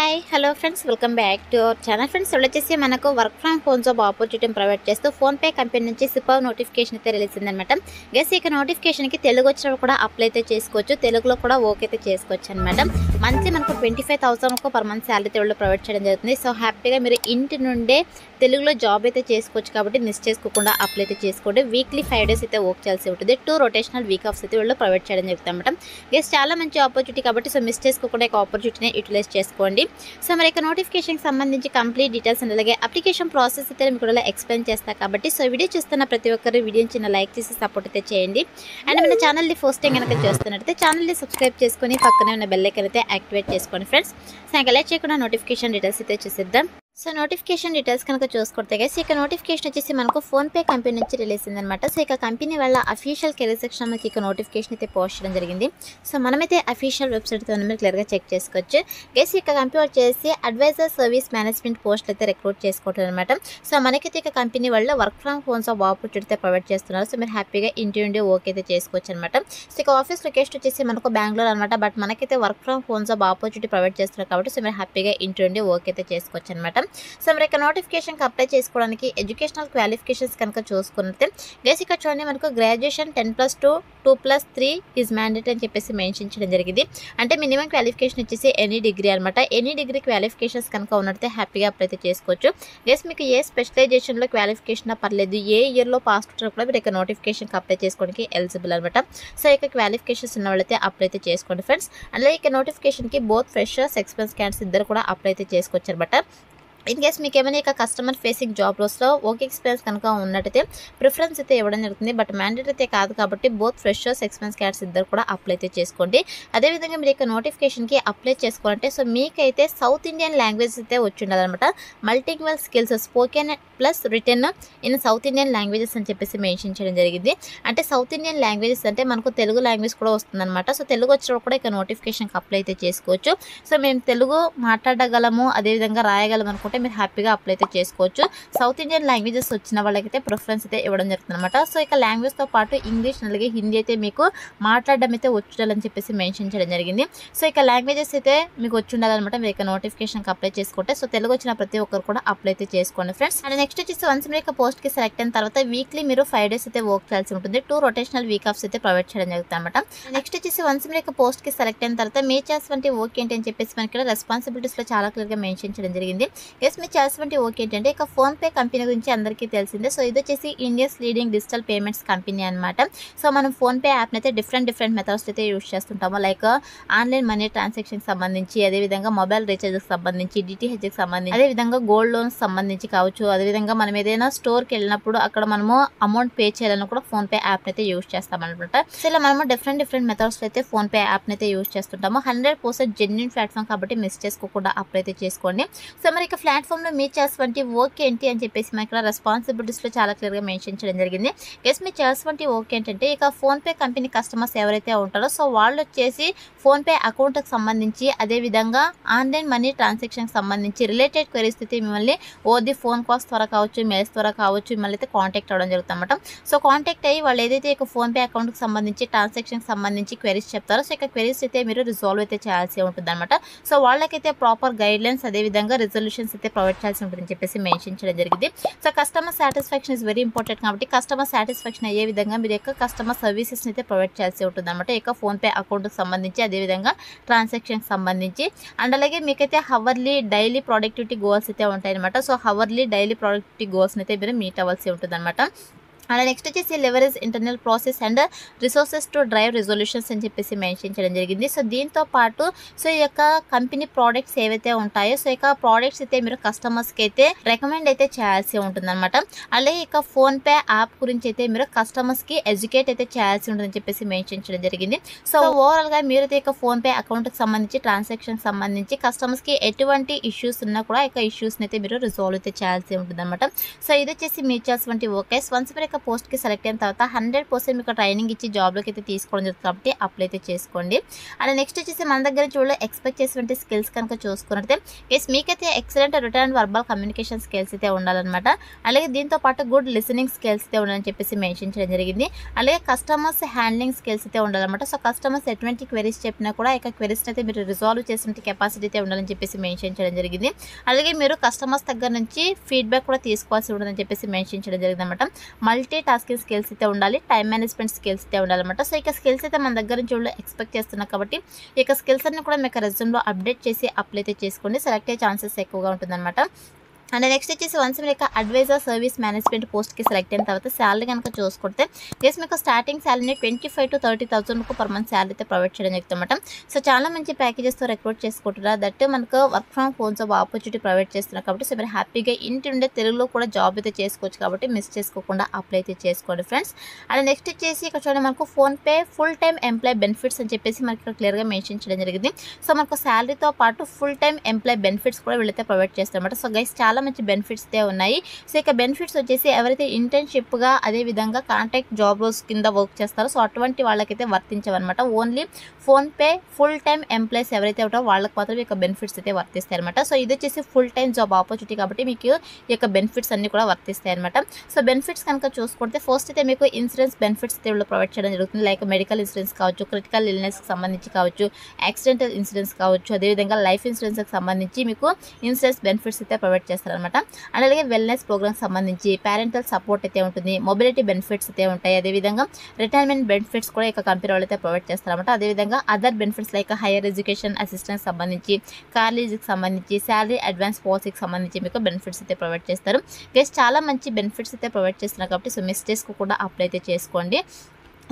Hi hello friends, welcome back to our channel. Friends వచ్చేసి మనకు work from home job ఆపర్చునిటీని provide చేస్తూ PhonePe company నుంచి సూపర్ నోటిఫికేషన్ అయితే రిలీజ్ అయిందనమాట. గెస్ ఇక నోటిఫికేషన్కి తెలుగు వచ్చినప్పుడు కూడా అప్లై అయితే చేసుకోవచ్చు, తెలుగులో కూడా ఓకే అయితే చేసుకోవచ్చు అనమాట. మంత్లీ మనకు 25,000 పర్ మంత్ శాలరీ తెలుగులో ప్రొవైడ్ చేయడం జరుగుతుంది. సో హ్యాపీగా మీరు ఇంటి నుండే తెలుగులో జాబ్ అయితే చేసుకోవచ్చు కాబట్టి మిస్ చేసుకోకుండా అప్లై అయితే చేసుకోండి. వీక్లీ 5 days అయితే వర్క్ చేయాల్సి ఉంటుంది. 2 rotational వీక్ ఆఫ్స్ అయితే వీళ్ళు ప్రొవైడ్ చేయడం జరుగుతుంది అనమాట. గెస్ చాలా మంచి ఆపర్చునిటీ కాబట్టి సో మిస్ చేసుకోకుండా ఈ ఆపర్చునిటీని యూటిలైజ్ చేసుకోండి. సో మరి ఇక నోటిఫికేషన్కి సంబంధించి కంప్లీట్ డీటెయిల్స్ అండ్ అలాగే అప్లికేషన్ ప్రాసెస్ అయితే మీకు కూడా ఎక్స్ప్లెయిన్ చేస్తాను కాబట్టి సో వీడియో చూస్తున్న ప్రతి ఒక్కరు వీడియోని చిన్న లైక్ చేసి సపోర్ట్ అయితే చేయండి. అండ్ మన ఛానల్ని ఫస్ట్ టైం కనుక చూస్తున్నట్టయితే ఛానల్ని సబ్స్క్రైబ్ చేసుకొని పక్కనే ఉన్న బెల్ ఐకాన్ అయితే యాక్టివేట్ చేసుకోండి ఫ్రెండ్స్. సో ఇంకా లైక్ చేయకుండా నోటిఫికేషన్ డీటెయిల్స్ అయితే చూసిద్దాం. సో నోటిఫికేషన్ డీటెయిల్స్ కనుక చూసుకుంటే గైస్ ఇక నోటిఫికేషన్ వచ్చేసి మనకు ఫోన్పే కంపెనీ నుంచి రిలీజ్ అయిందనమాట. సో ఇక కంపెనీ వాళ్ళ అఫీషియల్ కెరీర్ సెక్షన్ మనకి ఇక నోటిఫికేషన్ అయితే పోస్ట్ చేయడం జరిగింది. సో మనమైతే అఫీషియల్ వెబ్సైట్తో మీరు క్లియర్గా చెక్ చేసుకోవచ్చు. గైస్ ఇక కంపెనీ వచ్చేసి అడ్వైజర్ సర్వీస్ మేనేజ్మెంట్ పోస్టులు అయితే రిక్రూట్ చేసుకుంటారు అనమాట. సో మనకైతే ఇక కంపెనీ వాళ్ళు work from home job opportunity provide చేస్తున్నారు. సో మీరు హ్యాపీగా ఇంటి నుండి ఓకే అయితే చేసుకోవచ్చు అనమాట. సో ఇక ఆఫీస్ లొకేషన్ వచ్చేసి మనకు బెంగళూరు అనమాట. బట్ మనకైతే work from home job opportunity provide చేస్తున్నారు కాబట్టి సో మీరు హ్యాపీగా ఇంటి నుండి ఓకే అయితే చేసుకోవచ్చు అనమాట. సో మరి ఇక నోటిఫికేషన్కి అప్లై చేసుకోవడానికి ఎడ్యుకేషనల్ క్వాలిఫికేషన్స్ కనుక చూసుకుంటే గైస్ ఇక్కడ చూడండి మనకు గ్రాడ్యుయేషన్ 10+2 2+3 ఈజ్ మ్యాండేట్ అని చెప్పేసి మెన్షన్ చేయడం జరిగింది. అంటే మినిమం క్వాలిఫికేషన్ వచ్చేసి ఎనీ డిగ్రీ అనమాట. ఎనీ డిగ్రీ క్వాలిఫికేషన్స్ కనుక ఉన్నట్టే హ్యాపీగా అప్లై అయితే చేసుకోవచ్చు. గైస్ మీకు ఏ స్పెషలైజేషన్లో క్వాలిఫికేషన్ పర్లేదు, ఏ ఇయర్లో పాస్ అవుతారో కూడా మీరు ఇక నోటిఫికేషన్కి అప్లై చేసుకోవడానికి ఎలిజిబుల్ అనమాట. సో ఇక క్వాలిఫికేషన్స్ ఉన్న వాళ్ళైతే అప్లై అయితే చేసుకోండి ఫ్రెండ్స్. అలాగే ఇక నోటిఫికేషన్కి బోత్ ఫ్రెషర్స్ ఎక్స్పీరియన్స్ క్యాండిడేట్స్ ఇద్దరు కూడా అప్లై అయితే చేసుకోవచ్చు అనమాట. ఇన్ కేస్ మీకు ఏమైనా ఇక కస్టమర్ ఫేసింగ్ జాబ్ రోస్లో వర్క్ ఎక్స్పీరియన్స్ కనుక ఉన్నట్టయితే ప్రిఫరెన్స్ అయితే ఇవ్వడం జరుగుతుంది. బట్ మ్యాండేట్ అయితే కాదు కాబట్టి బోత్ ఫ్రెషర్స్ ఎక్స్పీరియన్స్ క్యాండిడేట్స్ ఇద్దరు కూడా అప్లై అయితే చేసుకోండి. అదేవిధంగా మీరు ఇక నోటిఫికేషన్కి అప్లై చేసుకోవాలంటే సో మీకైతే సౌత్ ఇండియన్ లాంగ్వేజెస్ అయితే వచ్చి ఉండాలన్నమాట. Multilingual skills spoken plus return in south Indian languages అని చెప్పేసి మెన్షన్ చేయడం జరిగింది. అంటే సౌత్ ఇండియన్ లాంగ్వేజెస్ అంటే మనకు తెలుగు లాంగ్వేజ్ కూడా వస్తుందన్నమాట. సో తెలుగు వచ్చినప్పుడు కూడా ఇక నోటిఫికేషన్కి అప్లై అయితే చేసుకోవచ్చు. సో మేము తెలుగు మాట్లాడగలము అదేవిధంగా రాయగలము అనుకుంటే మీరు హ్యాపీగా అప్లై అయితే చేసుకోవచ్చు. సౌత్ ఇండియన్ లాంగ్వేజెస్ వచ్చిన వాళ్ళకైతే ప్రిఫరెన్స్ అయితే ఇవ్వడం జరుగుతుంది అనమాట. సో ఇక లాంగ్వేజ్తో పాటు ఇంగ్లీష్ అలాగే హిందీ అయితే మీకు మాట్లాడడం అయితే వచ్చుండాలని చెప్పేసి మెన్షన్ చేయడం జరిగింది. సో ఇక లాంగ్వేజెస్ అయితే మీకు వచ్చి ఉండాలన్నమాట. మీరు ఇక నోటిఫికేషన్కి అప్లై చేసుకుంటే సో తెలుగు వచ్చిన ప్రతి ఒక్కరు కూడా అప్లై అయితే చేసుకోండి ఫ్రెండ్స్. అండ్ నెక్స్ట్ వచ్చేసి వన్స్ మీరు ఇక పోస్ట్కి సెలెక్ట్ అయిన తర్వాత వీక్లీ మీరు 5 days అయితే వర్క్ చేయాల్సి ఉంటుంది. 2 rotational వీక్ ఆఫ్స్ అయితే ప్రొవైడ్ చేయడం జరుగుతుంది అనమాట. నెక్స్ట్ వచ్చేసి వన్స్ మీరు ఇక పోస్ట్కి సెలెక్ట్ అయిన తర్వాత మీ చేసినటువంటి వర్క్ ఏంటి అని చెప్పేసి మనకి ఇక్కడ రెస్పాన్సిబిలిటీస్లో చాలా క్లియర్గా మెన్షన్ చేయడం జరిగింది. మీరు చేసినటువంటి వర్క్ ఏంటంటే ఇక ఫోన్పే కంపెనీ గురించి అందరికీ తెలిసిందే. సో ఇది వచ్చేసి India's leading digital payments company అనమాట. సో మనం ఫోన్పే యాప్ని అయితే డిఫరెంట్ మెథడ్స్ అయితే యూజ్ చేస్తుంటాము. లైక్ ఆన్లైన్ మనీ ట్రాన్సాక్షన్కి సంబంధించి, అదేవిధంగా మొబైల్ రీఛార్జ్కి సంబంధించి, డిటిహెచ్కి సంబంధించి, అదేవిధంగా గోల్డ్ లోన్స్ సంబంధించి కావచ్చు. అదేవిధంగా మనం ఏదైనా స్టోర్కి వెళ్ళినప్పుడు అక్కడ మనము అమౌంట్ పే చేయాలని కూడా ఫోన్పే యాప్ని అయితే యూజ్ చేస్తాం అనమాట. సో ఇలా మనము డిఫరెంట్ మెథడ్స్ అయితే ఫోన్పే యాప్ని అయితే యూజ్ చేస్తుంటాము. 100% జెన్యూన్ ప్లాట్ఫామ్ కాబట్టి మిస్ చేసుకోకుండా అప్లై అయితే చేసుకోండి. సో మరి ఇక ప్లాట్ఫామ్లో మీరు చేసినటువంటి వర్క్ ఏంటి అని చెప్పేసి మనకి ఇక్కడ రెస్పాన్సిబిలిటీస్లో చాలా క్లియర్గా మెన్షన్ చేయడం జరిగింది. గెస్ మీరు చేసినటువంటి వర్క్ ఏంటంటే ఇక ఫోన్పే కంపెనీ కస్టమర్స్ ఎవరైతే ఉంటారో సో వాళ్ళు వచ్చేసి ఫోన్పే అకౌంట్కి సంబంధించి అదేవిధంగా ఆన్లైన్ మనీ ట్రాన్సాక్షన్కి సంబంధించి రిలేటెడ్ క్వరీస్ అయితే మిమ్మల్ని ఓది ఫోన్ కాల్స్ ద్వారా కావచ్చు, మెయిల్స్ ద్వారా కావచ్చు మిమ్మల్ని అయితే కాంటాక్ట్ అవ్వడం జరుగుతుంది అనమాట. సో కాంటాక్ట్ అయ్యి వాళ్ళు ఏదైతే ఇక ఫోన్పే అకౌంట్కి సంబంధించి ట్రాన్సాక్షన్కి సంబంధించి క్వరీస్ చెప్తారో సో ఇక క్వరీస్ అయితే మీరు రిజాల్వ్ అయితే చేయాల్సి ఉంటుంది అనమాట. సో వాళ్ళకైతే ప్రాపర్ గైడ్లైన్స్ అదేవిధంగా రిజల్యూషన్స్ అయితే ప్రొవైడ్ చేయాల్సి ఉంటుందని చెప్పేసి మెన్షన్ చేయడం జరిగింది. So customer satisfaction is very important కాబట్టి కస్టమర్ సాటిస్ఫాక్షన్ అయ్యే విధంగా మీరు యొక్క కస్టమర్ సర్వీసెస్ని అయితే ప్రొవైడ్ చేయాల్సి ఉంటుంది అనమాట. ఇక ఫోన్పే అకౌంట్కి సంబంధించి అదేవిధంగా ట్రాన్సాక్షన్కి సంబంధించి అండ్ అలాగే మీకైతే హవర్లీ డైలీ ప్రొడక్టివిటీ గోల్స్ అయితే ఉంటాయి అనమాట. సో హవర్లీ డైలీ ప్రొడక్టివిటీ గోల్స్ని అయితే మీరు మీట్ అవ్వాల్సి ఉంటుంది అనమాట. అండ్ నెక్స్ట్ వచ్చేసి leverage internal process and resources to drive resolutions అని చెప్పేసి మెన్షన్ చేయడం జరిగింది. సో దీంతో పాటు సో ఈ యొక్క కంపెనీ ప్రోడక్ట్స్ ఏవైతే ఉంటాయో సో ఇక ప్రోడక్ట్స్ అయితే మీరు కస్టమర్స్కి అయితే రికమెండ్ అయితే చేయాల్సి ఉంటుంది అనమాట. అలాగే ఇక ఫోన్పే యాప్ గురించి అయితే మీరు కస్టమర్స్కి ఎడ్యుకేట్ అయితే చేయాల్సి ఉంటుందని చెప్పేసి మెన్షన్ చేయడం జరిగింది. సో ఓవరాల్గా మీరైతే ఇక ఫోన్పే అకౌంట్కి సంబంధించి ట్రాన్సాక్షన్ సంబంధించి కస్టమర్స్కి ఎటువంటి ఇష్యూస్ ఉన్నా కూడా ఇక ఇష్యూస్ని అయితే మీరు రిజాల్వ్ అయితే చేయాల్సి ఉంటుంది అనమాట. సో ఇది వచ్చేసి మీరు చేసినటువంటి వర్క్. వన్స్ మీరు కనుక పోస్ట్కి సెలెక్ట్ అయిన తర్వాత 100% మీకు ట్రైనింగ్ ఇచ్చి జాబ్లోకి అయితే తీసుకోవడం జరుగుతుంది కాబట్టి అప్లై అయితే చేసుకోండి. అండ్ నెక్స్ట్ వచ్చేసి మన దగ్గర చూడలో ఎక్స్పెక్ట్ చేసినటువంటి స్కిల్స్ కనుక చూసుకున్నట్లయితే గైస్ మీకైతే excellent return and verbal communication skills అయితే ఉండాలన్నమాట. అలాగే దీంతో పాటు గుడ్ లిసనింగ్ స్కిల్స్ అయితే ఉండాలని చెప్పేసి మెన్షన్ చేయడం జరిగింది. అలాగే కస్టమర్స్ హ్యాండ్లింగ్ స్కిల్స్ అయితే ఉండాలన్నమాట. సో కస్టమర్స్ ఎటువంటి క్వెరీస్ చెప్పినా కూడా ఇక క్వెరీస్ అయితే మీరు రిజాల్వ్ చేసిన కెపాసిటీ అయితే ఉండాలని చెప్పేసి మెన్షన్ చేయడం జరిగింది. అలాగే మీరు కస్టమర్స్ దగ్గర నుంచి ఫీడ్బ్యాక్ కూడా తీసుకోవాల్సి ఉంటుందని చెప్పేసి మెన్షన్ చేయడం జరిగింది అనమాట. మల్టీ టాస్కింగ్ స్కిల్స్ అయితే ఉండాలి, టైం మేనేజ్మెంట్ స్కిల్స్ అయితే ఉండాలన్నమాట. సో ఇక స్కిల్స్ అయితే మన దగ్గర నుంచి ఎక్స్పెక్ట్ చేస్తున్నాం కాబట్టి ఇక స్కిల్స్ అన్ని కూడా మీకు రెజ్యూమ్లో అప్డేట్ చేసి అప్లై అయితే చేసుకోండి. సెలెక్ట్ అయ్యే ఛాన్సెస్ ఎక్కువగా ఉంటుందన్నమాట. అండ్ నెక్స్ట్ వచ్చేసి వన్స్ మీరు ఇక అడ్వైజర్ సర్వీస్ మేనేజ్మెంట్ పోస్ట్కి సెలెక్ట్ అయిన తర్వాత శాలరీ కనుక చూసుకుంటే జస్ట్ మీకు స్టార్టింగ్ శాలరీని 25,000 to 30,000 పర్ మంత్ శాలరీ అయితే ప్రొవైడ్ చేయడం జరుగుతుందన్నమాట. సో చాలా మంచి ప్యాకేజెస్తో రిక్రూట్ చేసుకుంటున్నారు. దట్ మనకు work from home job opportunity provide చేస్తున్నారు కాబట్టి సో మీరు హ్యాపీగా ఇంటి ఉండే తెలుగులో కూడా జాబ్ అయితే చేసుకోవచ్చు కాబట్టి మిస్ చేసుకోకుండా అప్లై అయితే చేసుకోండి ఫ్రెండ్స్. అండ్ నెక్స్ట్ వచ్చేసి ఇక్కడ చూడండి మనకు PhonePe full time employee benefits అని చెప్పేసి మనకి ఇక్కడ క్లియర్గా మెన్షన్ చేయడం జరిగింది. సో మనకు శాలరీతో పాటు ఫుల్ టైమ్ ఎంప్లాయ్ బెనిఫిట్స్ కూడా వీళ్ళైతే ప్రొవైడ్ చేస్తారన్నమాట. సో గైస్ చాలా మంచి బెనిఫిట్స్ అయితే ఉన్నాయి. సో ఇక బెనిఫిట్స్ వచ్చేసి ఎవరైతే ఇంటర్న్షిప్గా అదేవిధంగా కాంట్రాక్ట్ జాబ్ రోల్స్ కింద వర్క్ చేస్తారో సో అటువంటి వాళ్ళకైతే వర్తించవన్నమాట. Only PhonePe full time employees ఎవరైతే ఉంటారో వాళ్ళకి మాత్రం ఇక బెనిఫిట్స్ అయితే వర్తిస్తాయి అనమాట. సో ఇది వచ్చేసి ఫుల్ టైమ్ జాబ్ ఆపర్చునిటీ కాబట్టి మీకు ఈ యొక్క బెనిఫిట్స్ అన్ని కూడా వర్తిస్తాయి అనమాట. సో బెనిఫిట్స్ కనుక చూసుకుంటే ఫస్ట్ అయితే మీకు ఇన్సూరెన్స్ బెనిఫిట్స్ అయితే ప్రొవైడ్ చేయడం జరుగుతుంది. లైక్ మెడికల్ ఇన్సూరెన్స్ కావచ్చు, క్రిటికల్ ఇల్నెస్కి సంబంధించి కావచ్చు, యాక్సిడెంటల్ ఇన్సూరెన్స్ కావచ్చు, అదేవిధంగా లైఫ్ ఇన్సూరెన్స్కి సంబంధించి మీకు ఇన్సూరెన్స్ బెనిఫిట్స్ అయితే ప్రొవైడ్ చేస్తారనమాట. అండ్ అలాగే వెల్నెస్ ప్రోగ్రామ్కి సంబంధించి పేరెంటల్ సపోర్ట్ అయితే ఉంటుంది, మొబిలిటీ బెనిఫిట్స్ అయితే ఉంటాయి, అదేవిధంగా రిటైర్మెంట్ బెనిఫిట్స్ కూడా ఇక కంపెనీ వాళ్ళు అయితే ప్రొవైడ్ చేస్తారన్నమాట. అదేవిధంగా other benefits like higher education assistance సంబంధించి, కాలేజీకి సంబంధించి, శాలరీ అడ్వాన్స్ పాలసీకి సంబంధించి మీకు బెనిఫిట్స్ అయితే ప్రొవైడ్ చేస్తారు. గెస్ చాలా మంచి బెనిఫిట్స్ అయితే ప్రొవైడ్ చేస్తున్నారు కాబట్టి సో మిస్ చేసుకోకుండా అప్లై అయితే చేసుకోండి.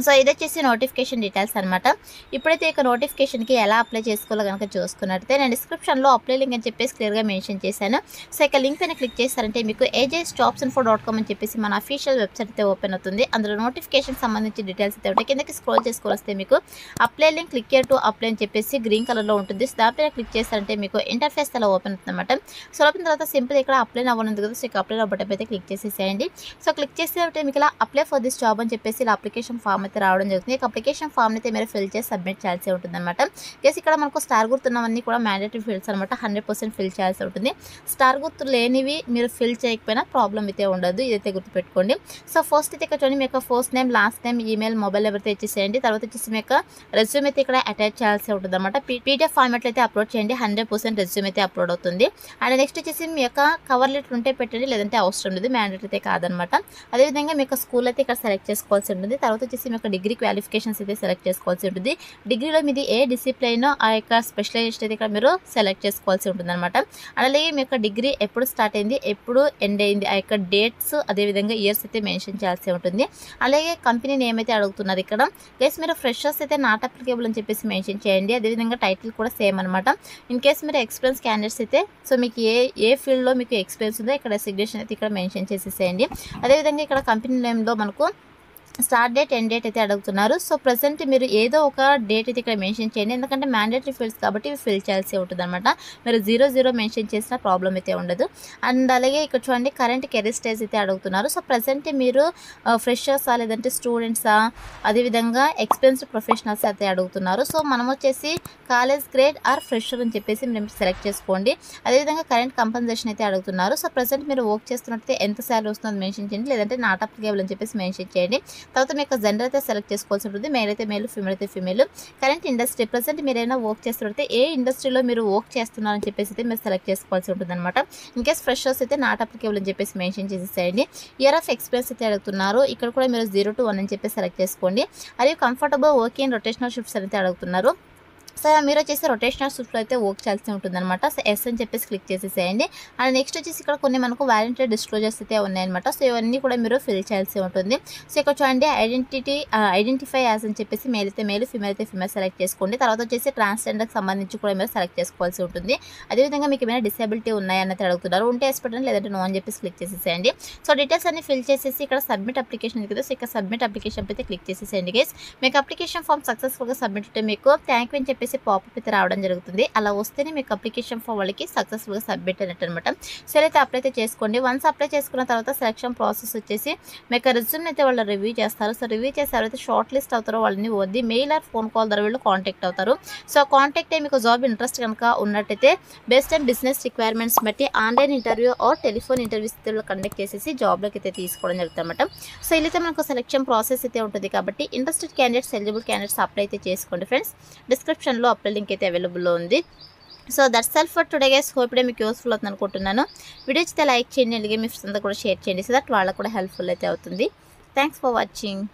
సో ఇది వచ్చేసి నోటిఫికేషన్ డీటెయిల్స్ అనమాట. ఇప్పుడైతే ఇక నోటిఫికేషన్కి ఎలా అప్లై చేసుకోవాలో కనుక చూసుకున్నట్లయితే నేను డిస్క్రిప్షన్లో అప్లై లింక్ అని చెప్పేసి క్లియర్గా మెన్షన్ చేశాను. సో ఇక లింక్ అని క్లిక్ చేస్తారంటే మీకు ajsjobsinfo.com అని చెప్పేసి మన అఫీషియల్ వెబ్సైట్ అయితే ఓపెన్ అవుతుంది. అందులో నోటిఫికేషన్ సంబంధించి డీటెయిల్స్ అయితే ఉంటాయి. కిందకి స్క్రోల్ చేసుకొని వస్తే మీకు apply link click here to apply అని చెప్పేసి గ్రీన్ కలర్లో ఉంటుంది. సో దానిపైన క్లిక్ చేస్తారంటే మీకు ఇంటర్ఫేస్ అలా ఓపెన్ అవుతుంది అనమాట. సో ఓపెన్ తర్వాత సింపుల్ ఇక్కడ అప్లై అవ్వనుంది కదా, సో ఇక అప్లై బటన్ అయితే క్లిక్ చేసేసేయండి. సో క్లిక్ చేసేటప్పుడు మీకు ఇలా అప్లై ఫర్ దిస్ జాబ్ అని చెప్పేసి ఇలా అప్లికేషన్ ఫామ్ అయితే రావడం జరుగుతుంది. అప్లికేషన్ ఫామ్ అయితే మీరు ఫిల్ చేసి సబ్మిట్ చేయాల్సి ఉంటుంది అనమాట. కేసు ఇక్కడ మనకు స్టార్ గుర్తున్నవన్నీ కూడా మ్యాండేటరీ ఫీల్డ్స్ అనమాట. 100% ఫిల్ చేయాల్సి ఉంటుంది. స్టార్ గుర్తు లేనివి మీరు ఫిల్ చేయకపోయినా ప్రాబ్లం అయితే ఉండదు, ఇదైతే గుర్తుపెట్టుకోండి. సో ఫస్ట్ అయితే ఇక్కడ చూడండి మీ యొక్క first name, last name, email, mobile ఎవరైతే ఇచ్చేసేయండి. తర్వాత వచ్చేసి మీ యొక్క రెజ్యూమ్ అయితే ఇక్కడ అటాచ్ చేయాల్సి ఉంటుంది అనమాట. పీడిఎఫ్ ఫార్మాట్లో అయితే అప్లోడ్ చేయండి. 100% రెజ్యూమ్ అయితే అప్లోడ్ అవుతుంది. అండ్ నెక్స్ట్ వచ్చేసి మీ యొక్క కవర్ లెటర్ ఉంటే పెట్టండి, లేదంటే అవసరం లేదు, మ్యాండేటరీ అయితే కాదనమాట. అదేవిధంగా మీ యొక్క స్కూల్ అయితే ఇక్కడ సెలెక్ట్ చేసుకోవాల్సి ఉంటుంది. తర్వాత వచ్చేసి మీ యొక్క డిగ్రీ క్వాలిఫికేషన్స్ అయితే సెలెక్ట్ చేసుకోవాల్సి ఉంటుంది. డిగ్రీలో మీది ఏ డిసిప్లైన్ ఆ యొక్క స్పెషలైజేషన్ అయితే ఇక్కడ మీరు సెలెక్ట్ చేసుకోవాల్సి ఉంటుంది అనమాట. అలాగే మీ యొక్క డిగ్రీ ఎప్పుడు స్టార్ట్ అయింది, ఎప్పుడు ఎండ్ అయింది, ఆ యొక్క డేట్స్ అదేవిధంగా ఇయర్స్ అయితే మెన్షన్ చేయాల్సి ఉంటుంది. అలాగే కంపెనీ నేమ్ అయితే అడుగుతున్నారు ఇక్కడ. కేసు మీరు ఫ్రెషర్స్ అయితే నాట్ అప్లికేబుల్ అని చెప్పేసి మెన్షన్ చేయండి. అదేవిధంగా టైటిల్ కూడా సేమ్ అనమాట. ఇన్ కేసు మీరు ఎక్స్పీరియన్స్ క్యాండిడేట్స్ అయితే సో మీకు ఏ ఫీల్డ్లో మీకు ఎక్స్పీరియన్స్ ఉందో ఇక్కడ సిగ్నేచర్ అయితే ఇక్కడ మెన్షన్ చేసేసేయండి. అదేవిధంగా ఇక్కడ కంపెనీ నేమ్లో మనకు స్టార్ట్ డేట్ ఎండ్ డేట్ అయితే అడుగుతున్నారు. సో ప్రజెంట్ మీరు ఏదో ఒక డేట్ అయితే ఇక్కడ మెన్షన్ చేయండి, ఎందుకంటే మ్యాండేటరీ ఫీల్డ్స్ కాబట్టి ఇవి ఫిల్ చేయాల్సి ఉంటుంది అనమాట. మీరు 00 మెన్షన్ చేసిన ప్రాబ్లం అయితే ఉండదు. అండ్ అలాగే ఇక్కడ చూడండి కరెంట్ కెరీర్ స్టేజ్ అయితే అడుగుతున్నారు. సో ప్రజెంట్ మీరు ఫ్రెషర్సా లేదంటే స్టూడెంట్సా, అదేవిధంగా ఎక్స్పీరియన్స్డ్ ప్రొఫెషనల్స్ అయితే అడుగుతున్నారు. సో మనం వచ్చేసి కాలేజ్ గ్రేడ్ ఆర్ ఫ్రెషర్ అని చెప్పేసి మీరు సెలెక్ట్ చేసుకోండి. అదేవిధంగా కరెంట్ కంపెన్సేషన్ అయితే అడుగుతున్నారు. సో ప్రజెంట్ మీరు వర్క్ చేస్తున్నట్టు ఎంత శాలరీ వస్తుందో మెన్షన్ చేయండి, లేదంటే నాట్ అప్లికేబుల్ అని చెప్పేసి మెన్షన్ చేయండి. తర్వాత మీకు జెండర్ అయితే సెలెక్ట్ చేసుకోవాల్సి ఉంటుంది. మేల్ అయితే మేల్, ఫీమేల్ అయితే ఫీమేల్. కరెంట్ ఇండస్ట్రీ ప్రజెంట్ మీరు ఏమైనా వర్క్ చేస్తున్నట్టే ఏ ఇండస్ట్రీలో మీరు వర్క్ చేస్తున్నారని చెప్పేసి అయితే మీరు సెలెక్ట్ చేసుకోవాల్సి ఉంటుంది అనమాట. ఇన్కేస్ ఫ్రెషర్స్ అయితే నాట్ అప్లికేబుల్ అని చెప్పేసి మెన్షన్ చేసేసేయండి. ఇయర్ ఆఫ్ ఎక్స్పీరియన్స్ అయితే అడుగుతున్నారు. ఇక్కడ కూడా మీరు 0 to 1 అని చెప్పేసి సెలెక్ట్ చేసుకోండి. అదే కంఫర్టబుల్ వర్కింగ్ రొటేషనల్ షిఫ్ట్స్ అయితే అడుగుతున్నారు. సో మీరు వచ్చేసి రొటేషనల్ షిఫ్ట్లో అయితే వర్క్ చేయాల్సి ఉంటుంది అనమాట. సో ఎస్ అని చెప్పేసి క్లిక్ చేసేసేయండి. అండ్ నెక్స్ట్ వచ్చేసి ఇక్కడ కొన్ని మనకు వాలంటరీ డిస్క్లోజర్స్ అయితే ఉన్నాయన్నమాట. సో ఇవన్నీ కూడా మీరు ఫిల్ చేయాల్సి ఉంటుంది. సో ఇక్కడ చూడండి ఐడెంటిఫై యాజ్ అని చెప్పేసి మేల్ అయితే మేల్, ఫీమేల్ అయితే ఫీమేల్ సెలెక్ట్ చేసుకోండి. తర్వాత వచ్చేసి ట్రాన్స్జెండర్కి సంబంధించి కూడా మీరు సెలెక్ట్ చేసుకోవాల్సి ఉంటుంది. అదేవిధంగా మీకు ఏమైనా డిసేబిలిటీ ఉన్నాయన్నది అడుగుతున్నారు. ఉంటే ఎస్ పెట్టండి, లేదంటే నో అని చెప్పేసి క్లిక్ చేసేసేయండి. సో డీటెయిల్స్ అన్ని ఫిల్ చేసేసి ఇక్కడ సబ్మిట్ అప్లికేషన్ కదా, సో ఇక్కడ సబ్మిట్ అప్లికేషన్ అయితే క్లిక్ చేసేసేయండి గైస్. మీకు అప్లికేషన్ ఫామ్ సక్సెస్ఫుల్గా సబ్మిట్ అయితే మీకు థ్యాంక్ యూ అని చెప్పేసి చెప్పేసి పాపప్ అయితే రావడం జరుగుతుంది. అలా వస్తేనే మీకు అప్లికేషన్ ఫామ్ వాళ్ళకి సక్సెస్ఫుల్గా సబ్మిట్ అయినట్టు అనమాట. సో అయితే అప్లై అయితే చేసుకోండి. వన్స్ అప్లై చేసుకున్న తర్వాత సెలక్షన్ ప్రాసెస్ వచ్చేసి మీకు రెజ్యూమ్ అయితే వాళ్ళు రివ్యూ చేస్తారు. సో రివ్యూ చేసి ఎవరైతే షార్ట్ లిస్ట్ అవుతారో వాళ్ళని వద్ది మెయిల్ ఆర్ ఫోన్ కాల్ ద్వారా వీళ్ళు కాంటాక్ట్ అవుతారు. సో కాంటాక్ట్ అయ్యి మీకు జాబ్ ఇంట్రెస్ట్ కనుక ఉన్నట్టయితే బేస్డ్ ఆన్ బిజినెస్ రిక్వైర్మెంట్స్ బట్టి online interview or telephone interviews conduct చేసేసి జాబ్లోకి అయితే తీసుకోవడం జరుగుతుంది అనమాట. సో ఇలా అయితే మనకు సెలక్షన్ ప్రాసెస్ అయితే ఉంటుంది కాబట్టి interested candidates eligible candidates apply అయితే చేసుకోండి ఫ్రెండ్స్. డిస్క్రిప్షన్లో అప్లై లింక్ అయితే అవైలబుల్లో ఉంది. So that's all for today guys. Hope ఇప్పుడే మీకు యూస్ఫుల్ అవుతుంది అనుకుంటున్నాను. వీడియో ఇస్తే లైక్ చేయండి, అలాగే మీ ఫ్రెండ్స్ అంతా కూడా షేర్ చేయండి. సో దట్ వాళ్ళకు కూడా హెల్ప్ఫుల్ అయితే అవుతుంది. Thanks for watching.